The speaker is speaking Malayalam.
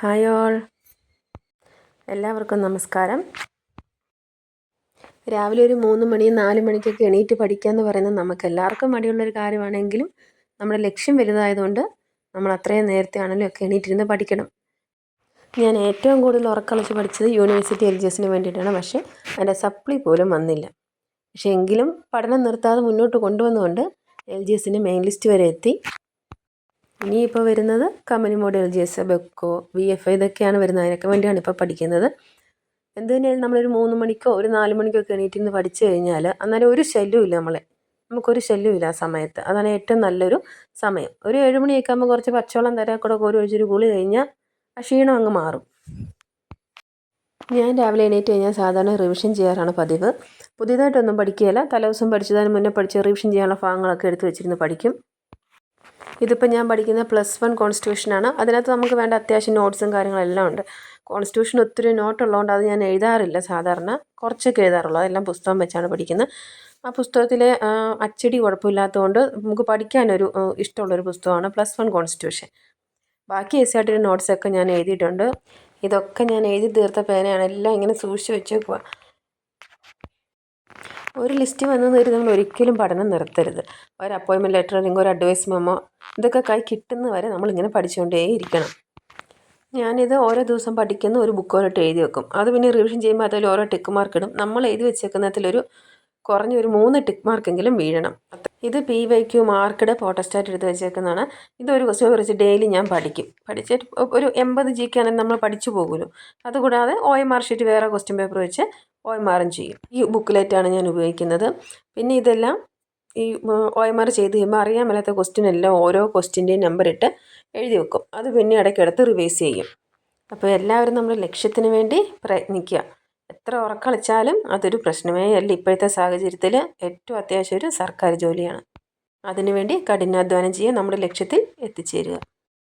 ഹായ് ഓൾ, എല്ലാവർക്കും നമസ്കാരം. രാവിലെ ഒരു 3 മണി 4 മണിക്കൊക്കെ എണീറ്റ് പഠിക്കുക എന്ന് പറയുന്നത് നമുക്ക് എല്ലാവർക്കും മടിയുള്ളൊരു കാര്യമാണെങ്കിലും നമ്മുടെ ലക്ഷ്യം വലുതായതുകൊണ്ട് നമ്മൾ അത്രയും നേരത്തെ ആണെങ്കിലും ഒക്കെ എണീറ്റിരുന്ന് പഠിക്കണം. ഞാൻ ഏറ്റവും കൂടുതൽ ഉറക്കളച്ച് പഠിച്ചത് യൂണിവേഴ്സിറ്റി LGSന് വേണ്ടിയിട്ടാണ്. പക്ഷേ അതിൻ്റെ സപ്ലി പോലും വന്നില്ല. പക്ഷേ എങ്കിലും പഠനം നിർത്താതെ മുന്നോട്ട് കൊണ്ടുവന്നുകൊണ്ട് LGSന് മെയിൻ ലിസ്റ്റ് വരെ എത്തി. ഇനിയിപ്പോൾ വരുന്നത് company mode LGS, Bevco, VFI ഇതൊക്കെയാണ് വരുന്നത്. അതിനൊക്കെ വേണ്ടിയാണ് ഇപ്പോൾ പഠിക്കുന്നത്. എന്ത് തന്നെയായാലും നമ്മളൊരു 3 മണിക്കോ ഒരു 4 മണിക്കോ ഒക്കെ എണീറ്റിരുന്ന് പഠിച്ചു കഴിഞ്ഞാൽ അന്നേരം ഒരു ശല്യമില്ല, നമുക്കൊരു ശല്യമില്ല ആ സമയത്ത്. അതാണ് ഏറ്റവും നല്ലൊരു സമയം. ഒരു 7 മണിയൊക്കെ ആകുമ്പോൾ കുറച്ച് പച്ചവെള്ളം കൂടെ കോരി ഒഴിച്ചൊരു കുളി കഴിഞ്ഞാൽ ആ ക്ഷീണം അങ്ങ് മാറും. ഞാൻ രാവിലെ എണീറ്റ് കഴിഞ്ഞാൽ സാധാരണ റിവിഷൻ ചെയ്യാറാണ് പതിവ്. പുതിയതായിട്ടൊന്നും പഠിക്കുകയില്ല. തലേദിവസം പഠിച്ചതിന് മുന്നേ പഠിച്ച് റിവിഷൻ ചെയ്യാനുള്ള ഭാഗങ്ങളൊക്കെ എടുത്ത് വെച്ചിരുന്ന് പഠിക്കും. ഇതിപ്പോൾ ഞാൻ പഠിക്കുന്ന +1 കോൺസ്റ്റിറ്റ്യൂഷനാണ്. അതിനകത്ത് നമുക്ക് വേണ്ട അത്യാവശ്യം നോട്ട്സും കാര്യങ്ങളെല്ലാം ഉണ്ട്. കോൺസ്റ്റിറ്റ്യൂഷൻ ഒത്തിരി നോട്ടുള്ളതുകൊണ്ട് അത് ഞാൻ എഴുതാറില്ല. സാധാരണ കുറച്ചൊക്കെ എഴുതാറുള്ളൂ. അതെല്ലാം പുസ്തകം വെച്ചാണ് പഠിക്കുന്നത്. ആ പുസ്തകത്തിലെ അച്ചടി കുഴപ്പമില്ലാത്തതുകൊണ്ട് നമുക്ക് പഠിക്കാനൊരു ഇഷ്ടമുള്ളൊരു പുസ്തകമാണ് +1 കോൺസ്റ്റിറ്റ്യൂഷൻ. ബാക്കി SRT നോട്ട്സൊക്കെ ഞാൻ എഴുതിയിട്ടുണ്ട്. ഇതൊക്കെ ഞാൻ എഴുതി തീർത്ത പേനയാണ്. എല്ലാം ഇങ്ങനെ സൂക്ഷിച്ച് വെച്ചേക്കുക. ഒരു ലിസ്റ്റ് വന്നെന്ന് കരുതി നമ്മൾ ഒരിക്കലും പഠനം നിർത്തരുത്. ഒരു അപ്പോയിൻമെൻറ്റ് ലെറ്റർ അല്ലെങ്കിൽ ഒരു അഡ്വൈസ് മെമ്മോ ഇതൊക്കെ കൈ കിട്ടുന്ന വരെ നമ്മളിങ്ങനെ പഠിച്ചുകൊണ്ടേയിരിക്കണം. ഞാനിത് ഓരോ ദിവസം പഠിക്കുന്ന ഒരു ബുക്കോലിട്ട് എഴുതി വെക്കും. അത് പിന്നെ റിവിഷൻ ചെയ്യുമ്പോൾ അതിൽ ഓരോ ടിക്ക് മാർക്ക് ഇടും. നമ്മൾ എഴുതി വെച്ചേക്കുന്നതിലൊരു കുറഞ്ഞൊരു 3 ടിക്ക് മാർക്കെങ്കിലും വീഴണം. ഇത് PYQ മാർക്കഡ് ഫോട്ടോസ്റ്റാറ്റ് എടുത്ത് വെച്ചേക്കുന്നതാണ്. ഇതൊരു ക്വസ്റ്റ്യൻ പേപ്പർ വെച്ച് ഡെയിലി ഞാൻ പഠിച്ചിട്ട് ഒരു 80 GK ആണെങ്കിൽ നമ്മൾ പഠിച്ചു പോകുമല്ലോ. അതുകൂടാതെ OMR ഷീറ്റ് വേറെ ക്വസ്റ്റ്യൻ പേപ്പർ വെച്ച് OMRും ചെയ്യും. ഈ ബുക്ക്ലെറ്റാണ് ഞാൻ ഉപയോഗിക്കുന്നത്. പിന്നെ ഇതെല്ലാം ഈ OMR ചെയ്ത് കഴിയുമ്പോൾ അറിയാൻ മേലാത്ത ക്വസ്റ്റ്യൻ എല്ലാം ഓരോ ക്വസ്റ്റ്യൻ്റെയും നമ്പർ ഇട്ട് എഴുതി വെക്കും. അത് പിന്നെ ഇടയ്ക്കിടത്ത് റിവൈസ് ചെയ്യും. അപ്പോൾ എല്ലാവരും നമ്മുടെ ലക്ഷ്യത്തിന് വേണ്ടി പ്രയത്നിക്കുക. എത്ര ഉറക്കളിച്ചാലും അതൊരു പ്രശ്നമേ അല്ല. ഇപ്പോഴത്തെ സാഹചര്യത്തിൽ ഏറ്റവും അത്യാവശ്യം ഒരു സർക്കാർ ജോലിയാണ്. അതിനുവേണ്ടി കഠിനാധ്വാനം ചെയ്യുക, നമ്മുടെ ലക്ഷ്യത്തിൽ എത്തിച്ചേരുക.